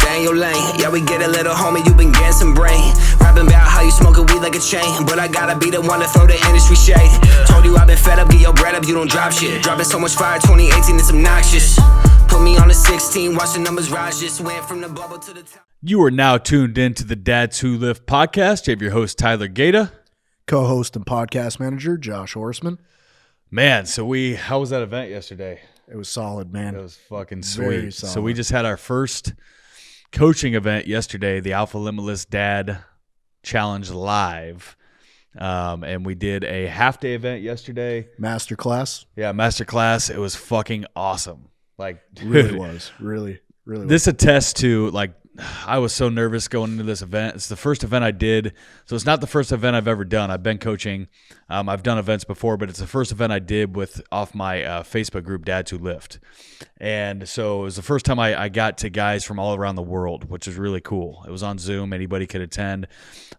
stay in your lane. Yeah, we get a little homie, you been getting some brain. Rapping about how you smoking weed like a chain, but I gotta be the one to throw the industry shade. Told you I've been fed up, get your bread up, you don't drop shit. Dropping so much fire, 2018, it's obnoxious. Put me on a 16, watch the numbers rise, just went from the bubble to the top. You are now tuned in to the Dads Who Lift podcast. You have your host, Tyler Gaeta. Co-host and podcast manager, Josh Horseman. Man, how was that event yesterday? It was solid, man. It was fucking Very sweet. solid. So we just had our first coaching event yesterday, the Alpha Limitless Dad Challenge Live. And we did a half-day event yesterday. Masterclass. Yeah, masterclass. It was fucking awesome. Like, dude, Really was. Really this attests to, like, I was so nervous going into this event. It's the first event I did. So it's not the first event I've ever done. I've been coaching. I've done events before, but it's the first event I did off my Facebook group, Dads Who Lift. And so it was the first time I got to guys from all around the world, which is really cool. It was on Zoom. Anybody could attend.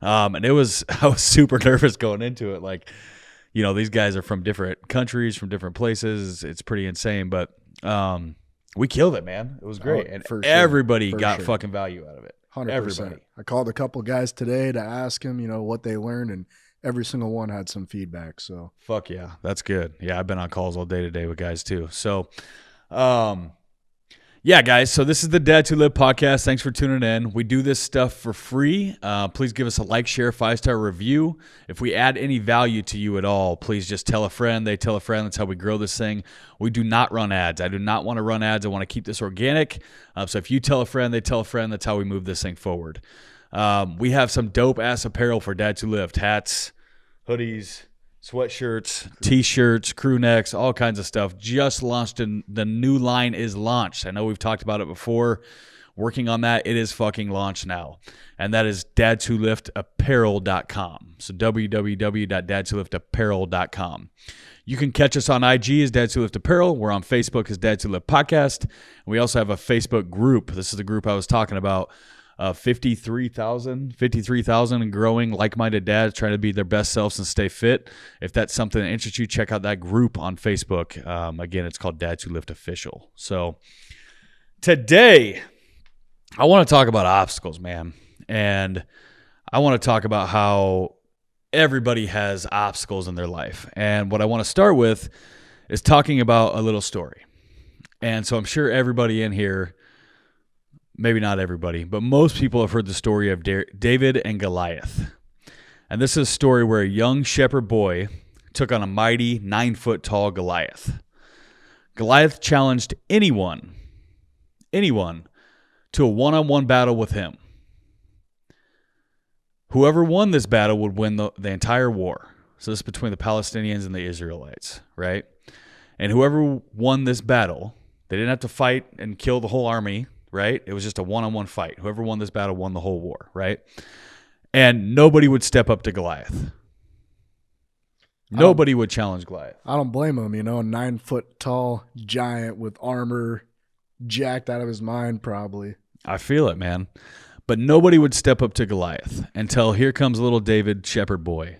And I was super nervous going into it. Like, you know, these guys are from different countries, from different places. It's pretty insane. But we killed it, man. It was great. And everybody got fucking value out of it. 100%. Everybody. I called a couple guys today to ask them, what they learned, and every single one had some feedback. So fuck yeah, that's good. Yeah, I've been on calls all day today with guys too. So, yeah, guys. So this is the Dads Who Live podcast. Thanks for tuning in. We do this stuff for free. Please give us a like, share, 5-star review. If we add any value to you at all, please just tell a friend. They tell a friend. That's how we grow this thing. We do not run ads. I do not want to run ads. I want to keep this organic. So if you tell a friend, they tell a friend. That's how we move this thing forward. We have some dope ass apparel for Dads Who Lift: hats, hoodies, sweatshirts, t-shirts, crew necks, all kinds of stuff. Just launched, and the new line is launched. I know we've talked about it before. Working on that. It is fucking launched now. And that is dadswholifapparel.com. So www.dadswholifapparel.com. You can catch us on IG as Dads Who Lift Apparel. We're on Facebook as Dads Who Lift Podcast. And we also have a Facebook group. This is the group I was talking about. 53,000 and growing like-minded dads trying to be their best selves and stay fit. If that's something that interests you, check out that group on Facebook. Again, it's called Dads Who Lift Official. So today, I want to talk about obstacles, man. And I want to talk about how everybody has obstacles in their life. And what I want to start with is talking about a little story. And so I'm sure everybody in here, maybe not everybody, but most people have heard the story of David and Goliath. And this is a story where a young shepherd boy took on a mighty 9-foot-tall Goliath. Goliath challenged anyone to a one-on-one battle with him. Whoever won this battle would win the entire war. So this is between the Palestinians and the Israelites, right? And whoever won this battle, they didn't have to fight and kill the whole army, right? It was just a one-on-one fight. Whoever won this battle won the whole war, right? And nobody would step up to Goliath. Nobody would challenge Goliath. I don't blame him, a 9-foot-tall giant with armor, jacked out of his mind probably. I feel it, man. But nobody would step up to Goliath until here comes little David Shepherd boy.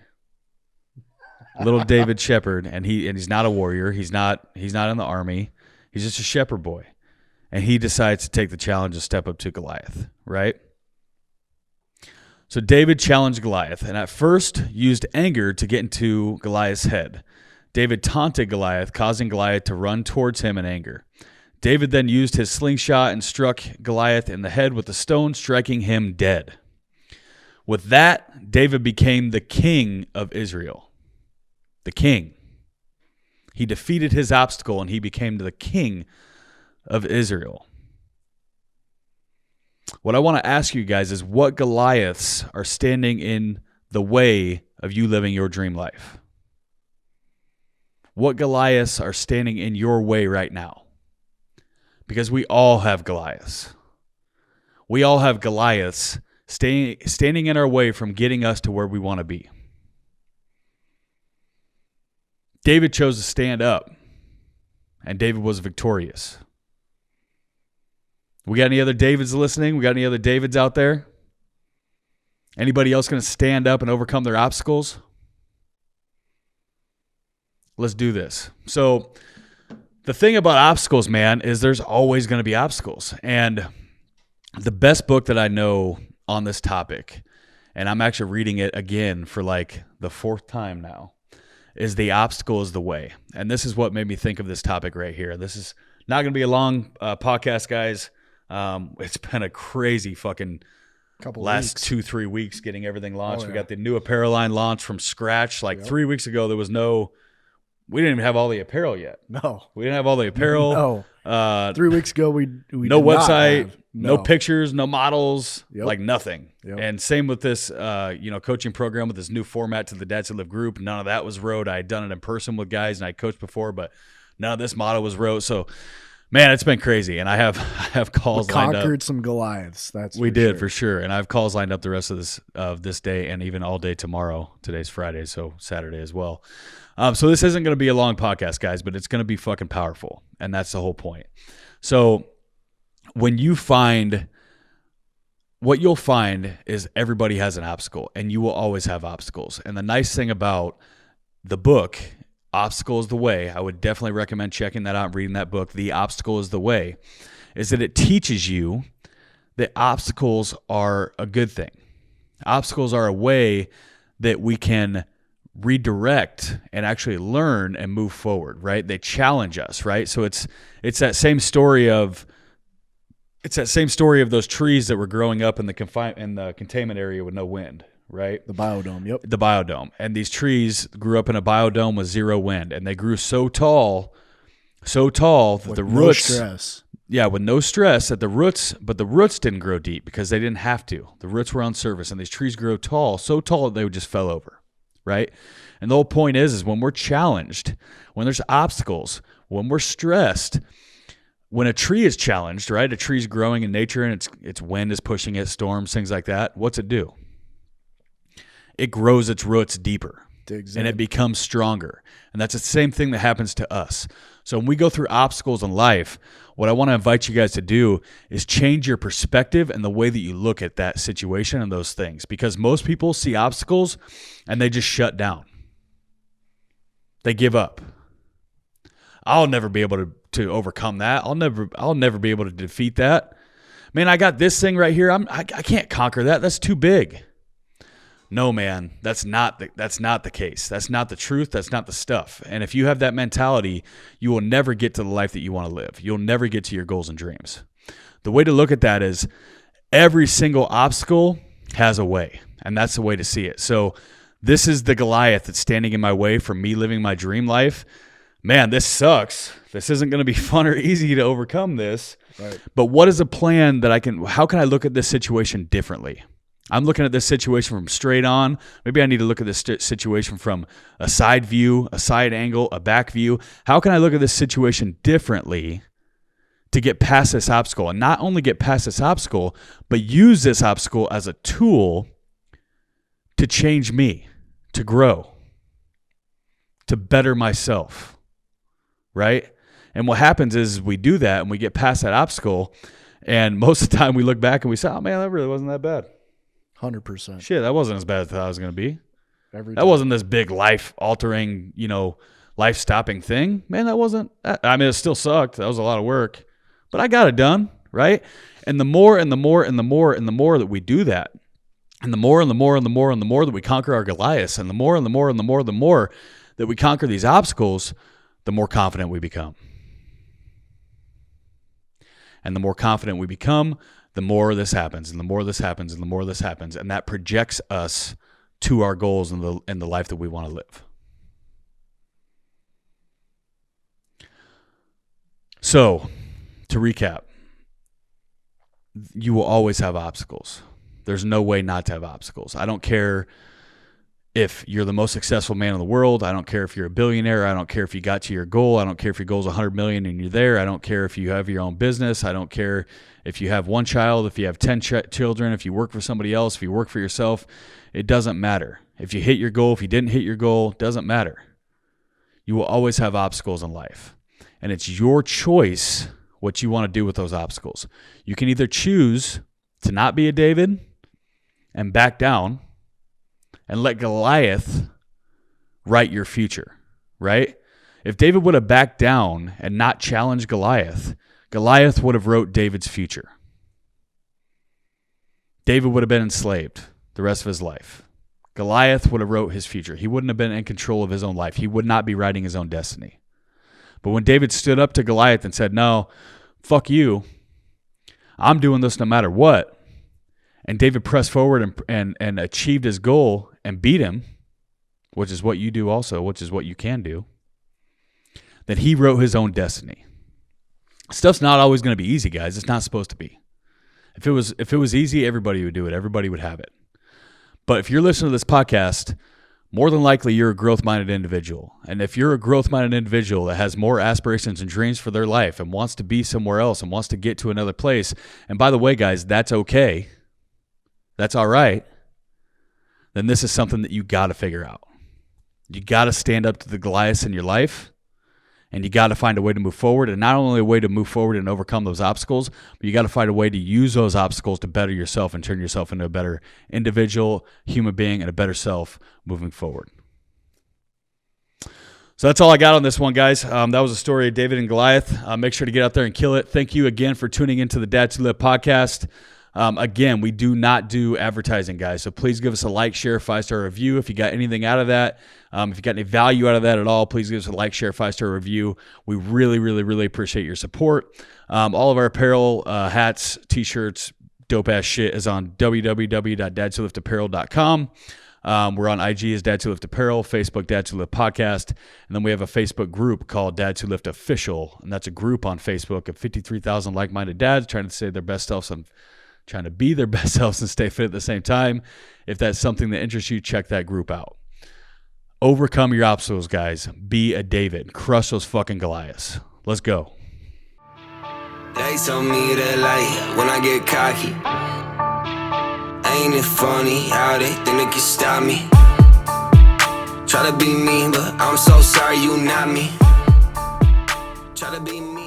Little David Shepherd, and he's not a warrior. He's not in the army. He's just a shepherd boy. And he decides to take the challenge and step up to Goliath, right? So David challenged Goliath, and at first used anger to get into Goliath's head. David taunted Goliath, causing Goliath to run towards him in anger. David then used his slingshot and struck Goliath in the head with a stone, striking him dead. With that, David became the king of Israel. The king. He defeated his obstacle, and he became the king of Israel. What I want to ask you guys is, what Goliaths are standing in the way of you living your dream life? What Goliaths are standing in your way right now? Because we all have Goliaths. We all have Goliaths standing in our way from getting us to where we want to be. David chose to stand up, and David was victorious. We got any other Davids listening? We got any other Davids out there? Anybody else going to stand up and overcome their obstacles? Let's do this. So the thing about obstacles, man, is there's always going to be obstacles. And the best book that I know on this topic, and I'm actually reading it again for like the 4th time now, is The Obstacle is the Way. And this is what made me think of this topic right here. This is not going to be a long podcast, guys. It's been a crazy fucking last 2-3 weeks getting everything launched. We got the new apparel line launched from scratch. Like 3 weeks ago, we didn't even have all the apparel yet. No. We didn't have all the apparel. No. 3 weeks ago, we no did not website, have. no pictures, no models, like nothing. Yep. And same with this, coaching program with this new format to the Dads That Live group. None of that was wrote. I had done it in person with guys, and I coached before, but none of this model was wrote. So, man, it's been crazy. And I have calls lined up. Conquered some Goliaths. We did for sure. And I have calls lined up the rest of this day and even all day tomorrow. Today's Friday, so Saturday as well. So this isn't going to be a long podcast, guys, but it's going to be fucking powerful. And that's the whole point. So when you find, what you'll find is everybody has an obstacle, and you will always have obstacles. And the nice thing about the book, Obstacle is the Way, I would definitely recommend checking that out and reading that book, The Obstacle is the Way, is that it teaches you that obstacles are a good thing. Obstacles are a way that we can redirect and actually learn and move forward, right? They challenge us, right? So it's that same story of those trees that were growing up in the containment area with no wind, right? The biodome, yep. The biodome. And these trees grew up in a biodome with zero wind, and they grew so tall that with the roots, no stress. Yeah, with no stress, but the roots didn't grow deep because they didn't have to. The roots were on surface, and these trees grew so tall that they just fell over. Right? And the whole point is when we're challenged, when there's obstacles, when we're stressed, when a tree is challenged, right? A tree's growing in nature and its wind is pushing it, storms, things like that. What's it do? It grows its roots deeper. And it becomes stronger. And that's the same thing that happens to us. So when we go through obstacles in life, what I want to invite you guys to do is change your perspective and the way that you look at that situation and those things. Because most people see obstacles and they just shut down. They give up. I'll never be able to overcome that. I'll never be able to defeat that. Man, I got this thing right here. I can't conquer that. That's too big. No, man, that's not the case. That's not the truth. That's not the stuff. And if you have that mentality, you will never get to the life that you want to live. You'll never get to your goals and dreams. The way to look at that is every single obstacle has a way, and that's the way to see it. So this is the Goliath that's standing in my way from me living my dream life. Man, this sucks. This isn't going to be fun or easy to overcome this. Right. But what is a plan how can I look at this situation differently? I'm looking at this situation from straight on. Maybe I need to look at this situation from a side view, a side angle, a back view. How can I look at this situation differently to get past this obstacle? And not only get past this obstacle, but use this obstacle as a tool to change me, to grow, to better myself, right? And what happens is we do that and we get past that obstacle, and most of the time we look back and we say, oh man, that really wasn't that bad. 100%. Shit, that wasn't as bad as I thought it was going to be. That wasn't this big life-altering, life-stopping thing. Man, that wasn't. I mean, it still sucked. That was a lot of work. But I got it done, right? And the more and the more and the more and the more that we do that, and the more and the more and the more and the more that we conquer our Goliaths, and the more and the more and the more and the more that we conquer these obstacles, the more confident we become. And the more confident we become, the more this happens, and the more this happens, and the more this happens, and that projects us to our goals and the life that we want to live. So, to recap, you will always have obstacles. There's no way not to have obstacles. I don't care if you're the most successful man in the world. I don't care if you're a billionaire. I don't care if you got to your goal. I don't care if your goal is 100 million and you're there. I don't care if you have your own business. I don't care if you have one child, if you have 10 children, if you work for somebody else, if you work for yourself. It doesn't matter. If you hit your goal, if you didn't hit your goal, it doesn't matter. You will always have obstacles in life. And it's your choice what you want to do with those obstacles. You can either choose to not be a David and back down and let Goliath write your future, right? If David would have backed down and not challenged Goliath, Goliath would have wrote David's future. David would have been enslaved the rest of his life. Goliath would have wrote his future. He wouldn't have been in control of his own life. He would not be writing his own destiny. But when David stood up to Goliath and said, no, fuck you, I'm doing this no matter what, and David pressed forward and achieved his goal and beat him, which is what you do also, which is what you can do, then he wrote his own destiny. Stuff's not always going to be easy, guys. It's not supposed to be. If it was easy, everybody would do it. Everybody would have it. But if you're listening to this podcast, more than likely you're a growth-minded individual. And if you're a growth-minded individual that has more aspirations and dreams for their life and wants to be somewhere else and wants to get to another place, and by the way, guys, that's okay. That's all right. Then this is something that you got to figure out. You got to stand up to the Goliaths in your life, and you got to find a way to move forward, and not only a way to move forward and overcome those obstacles, but you got to find a way to use those obstacles to better yourself and turn yourself into a better individual, human being, and a better self moving forward. So that's all I got on this one, guys. That was a story of David and Goliath. Make sure to get out there and kill it. Thank you again for tuning into the Dads Who Live podcast. Again, we do not do advertising, guys. So please give us a like, share, 5-star review. If you got anything out of that, if you got any value out of that at all, please give us a like, share, 5-star review. We really, really, really appreciate your support. All of our apparel, hats, t-shirts, dope ass shit is on www.dadswholiftapparel.com. We're on IG as Dads Who Lift Apparel, Facebook Dads Who Lift Podcast, and then we have a Facebook group called Dads Who Lift Official, and that's a group on Facebook of 53,000 like-minded dads trying to say their best selves and trying to be their best selves and stay fit at the same time. If that's something that interests you, check that group out. Overcome your obstacles, guys. Be a David. Crush those fucking Goliaths. Let's go. They told me to lie when I get cocky. Ain't it funny how they think they can stop me? Try to be me, but I'm so sorry you not me. Try to be me.